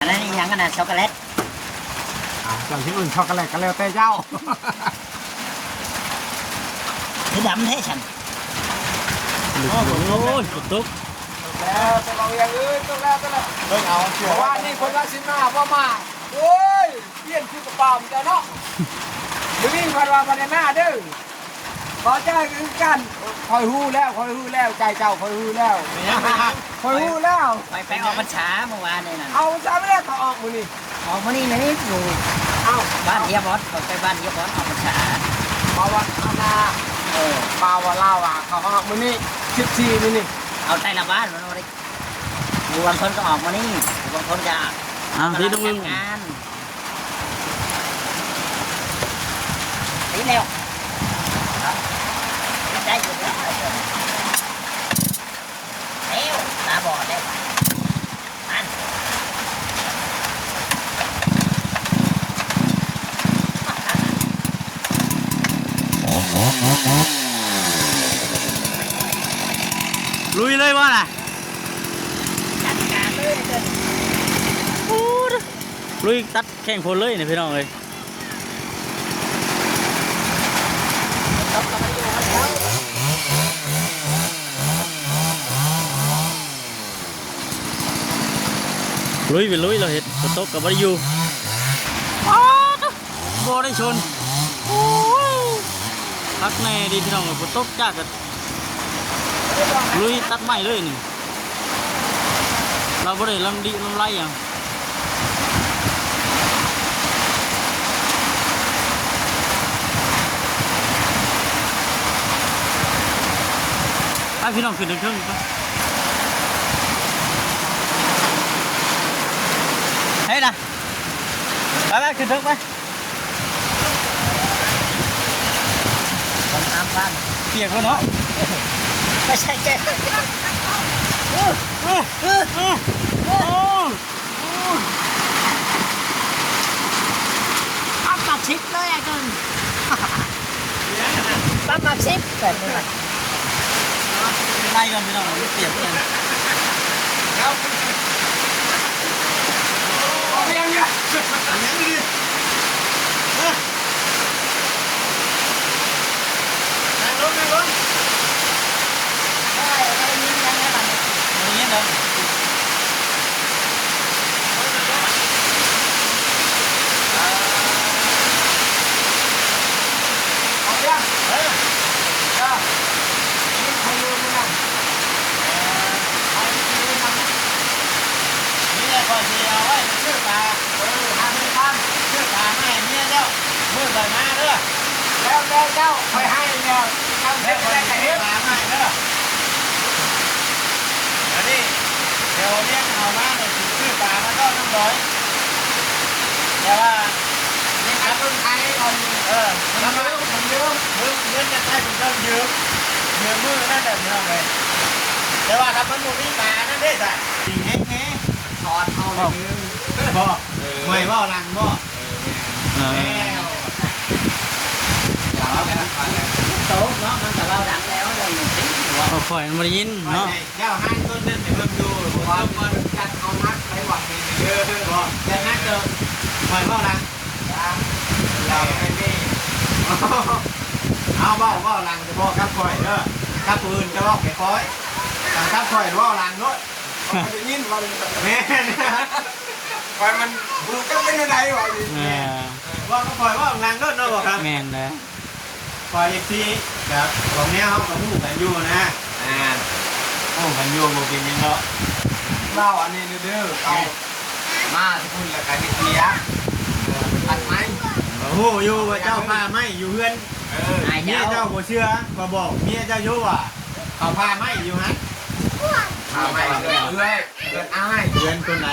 อันนั้นยังกันนะช็อกโกแลตเจ้าที่อื่นช็อกโกแลตกันแล้วแต่เจ้าสีดำเท่ฉันโอ้โหตุ๊กแล้วจะเอาอย่างอื่นต้องแล้วเบิ่งเอาเชื่อว่านี่คนละสิบห้าว่ามาโอ้ยเปลี่ยนคือกระเป๋าจ้ะเนาะเดี๋ยวนี้พันว่าพันหน้าเด้อขอใจคือกันคอยฮู้แล้วใจเจ้าคอยฮู้แล้วคอยฮู้แล้วไปออกพรรษาเมื่อวานนี่นะเอาซะไม่ได้ก็ออกมื้อนี้ออกมานี่เลยอยู่บ้านเฮียบอสไปบ้านเฮียบอสออกพรรษามาวันอาณามาวันลาวเขาออกมื้อนี้14มื้อนี้เอาใจละบ้านมันเลยอยู่บางคนก็ออกมานี่บางคนจะที่ต้องมึงงานตีเร็วใจอยู่แล้วเร็วตาบอดเร็วมันลุยเลยว่าล่ะจัดการเลยเกินลุยตัดแข่งพลเลยเนี่ยพี่น้องเลยลุยไปลุยเราเห็นฝนตกกับบริยูโบได้ชนพักแน่ดีพี่น้องฝนตกจ้ากันลุยตัดไม้เลยนี่เราบ่ได้ลำดีลำไรอย่างไอพี่น้องขึ้นถึงเครื่องปะเฮ้ยนะไปขึ้นถึงไปคนทำบ้านเปียกแล้วเนาะไม่ใช่แกปั๊บมาชิปเลยไอ้คนปั๊บมาชิปแบบนี้ไล่กันพี่น้องเปียกกันเอาไปยังเนี่ยยังดีนั่งลงนั่งลงนี่เนาะเอายังจ้านี่คนรู้มั้ยนะนี่แหละก่อนที่เอาไว้ชื่อปลาทำเป็นพันชื่อปลาแม่เนี่ยเจ้ามือใส่มาเด้อแล้วเจ้าคอยให้แล้วเจ้าเฮ็ดได้ไงเฮ็ด ปลาให้เด้อเดี๋ยวนี้เดี๋ยวเลี้ยงเอามาเนี่ยชื่อปลามาต้อนน้ำร้อยแต่ว่านี่ครับเพิ่งไทยก่อนแล้วก็ผมยืมจะให้ผมต้องยืมมือนั่นแบบนี้เลยแต่ว่าถ้ามันมีปลานั่นได้แต่จริงแง่ถอดเอาเลยบ่ไม่บ่ลังบ่โต๊ะเนาะมันแต่เราดังแล้วเลยสิหัวข่อยมันยินเนาะเจ้าให้ต้นนั่นเพิ่มดูว่ามันจัดเอานักไปหวังนี่เยอะบ่แต่นักเกินไม่บ่ลังเราไม่มีเอาบ่ลังจะบ่ครับข่อยเด้อครับปืนจะบ่แก่ข่อยครับข่อยบ่ลังเนาะมันยินวันแม่วันมันดูก็ไม่ได้ไหนวะนี่ว่าก็ข่อยว่าลังเนาะบ่ครับแม่นเลยข่อยอีกทีครับของแนวเฮาก็ฮู้กันอยู่นะฮู้กันอยู่บ่เป็นหยังเนาะเล่าอันนี้เด้อเอามาที่คุณแล้วกันนี่เสียตัดไม้ฮู้อยู่ว่าเจ้าพาไม้อยู่เฮือนเมียเจ้าบ่เชื่อก็บอกเมียเจ้าอยู่ว่าเขาพาไม้อยู่หั่นพาไม้เดือนอ้ายเดือนคนไหน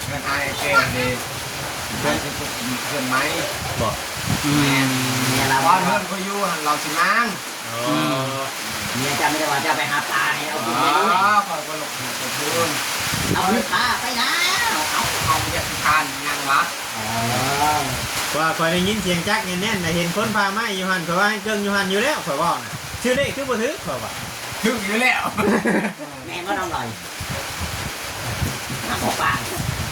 เดือนอ้ายเก่งดีเดือนไม้บอกเนี่ยเราว่าเพื่อนก็อยู่เราสิมั่งเนี่ยจะไม่ได้ว่าจะไปหาปลาให้เอาไปเลี้ยงขอก็หลบหลบพื้นเอาปลาไปนะเอาไปจากทานยังวะว่าคอยได้ยินเสียงจักแน่นๆเห็นคนพาไม้อยู่หั่นเพราะว่าเกิ้งอยู่หั่นอยู่แล้วข่อยว่าชื่อเลขคือบ่ถือข่อยว่าถึงอยู่แล้วแม่ก็ต้องลอยน้ำปลา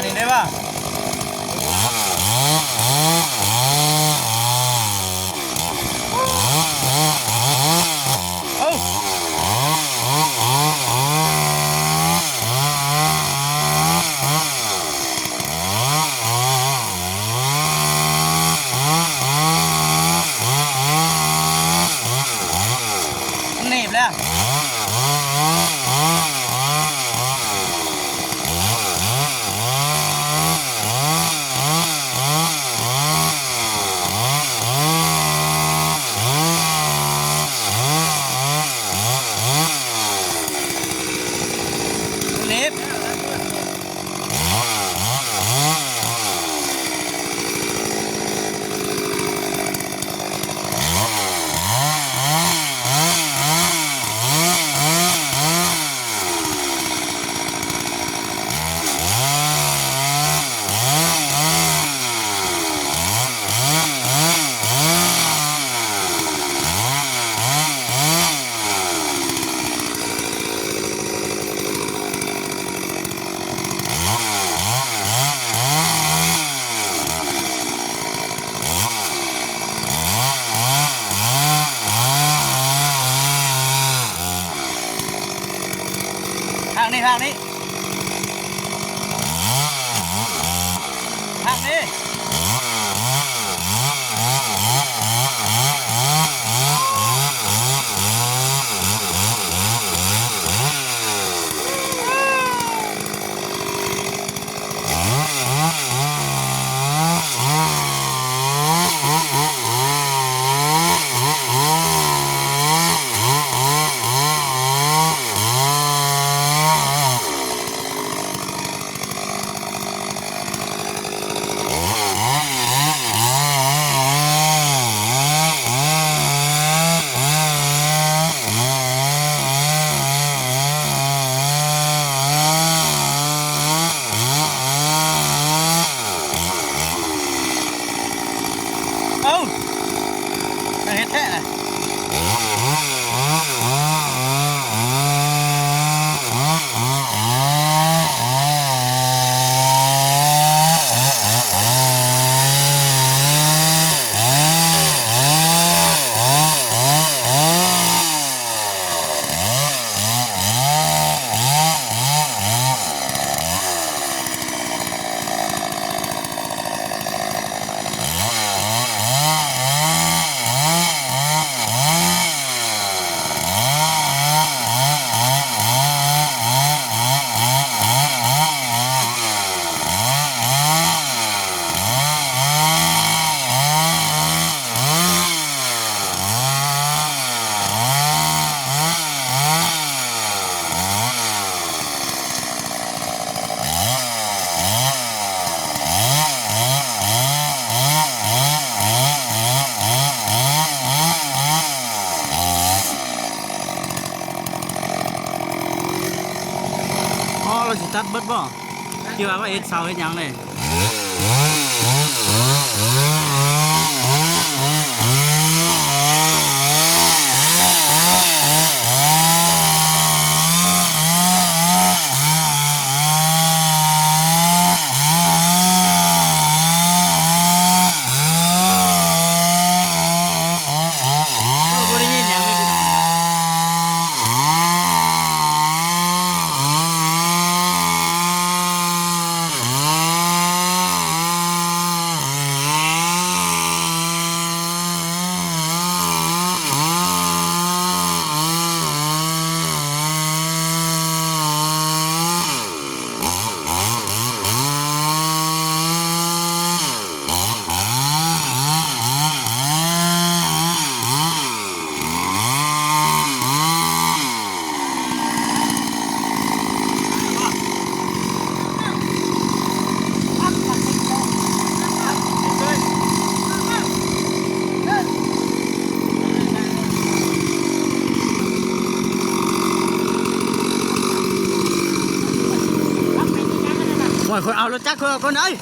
อันนี้ได้ป่ะเอ้าหนีบแล้วหนีบทางนี้ทางนี้ทางนี้เอ้าเฮ็ดแท้น่ะอ๋อเราสิตัดเบิดบ่คิดว่าเฮ็ดเสาเฮ็ดหยังเลยบ่ได้ยินหยังเลยพี่น้องโอ้ยคนเอารถจักรคนเอ้ย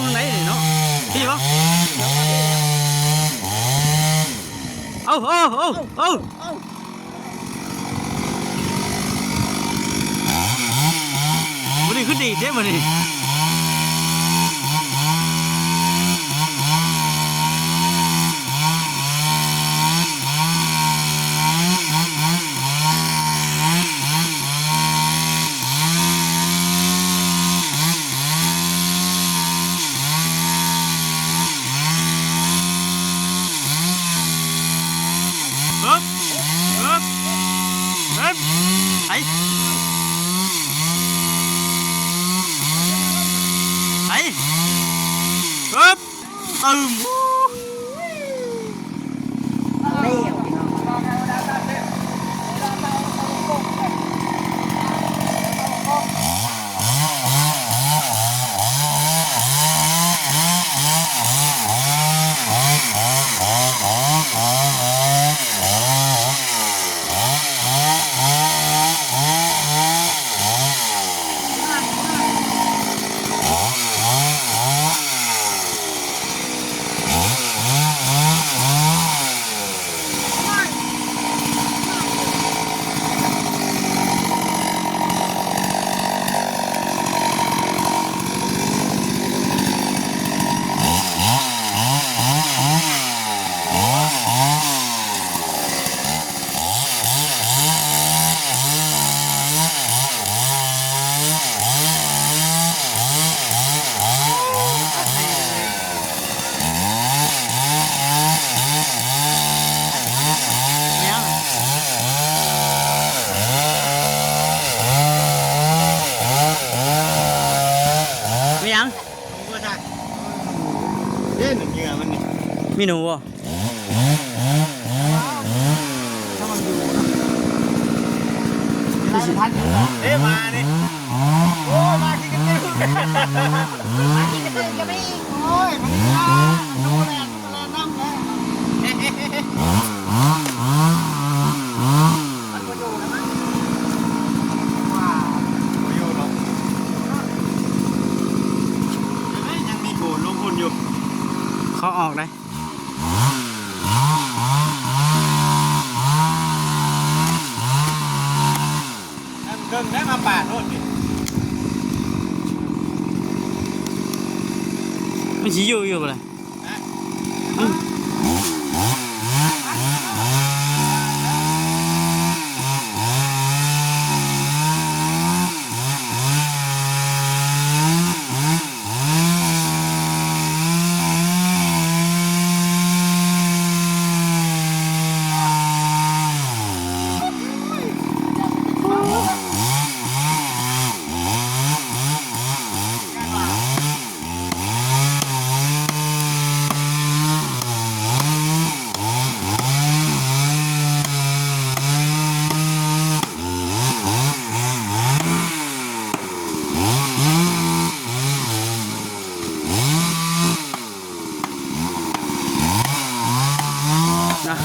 ทางไหนนี่เนาะพี่บ่เอาวันนี้ขึ้นดีเด้วันนี้มีหนูบ่เอ๊ะมาดิโอ้มากินกันเต็มมากินกระตือกันไปอีกโอ้ยมันดูแลน้ำแล้วมันก็ดูนะมั้งว้าว อยู่เนาะยังมีโกนลงคนอยู่ เขาออกได้เกินได้มาปาดโน่นดิ มันสิอยู่บ่ล่ะ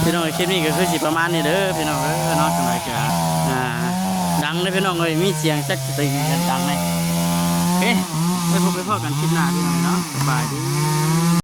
พี่น้องคลิปนี้ก็คือสิประมาณนี้เด้อพี่น้องเนาะจังได๋ก็ดังเลยพี่น้องเอ้ยมีเสียงจักตึงดังเลยโอเคไปพบกันคลิปหน้าพี่น้องเนาะสบายดี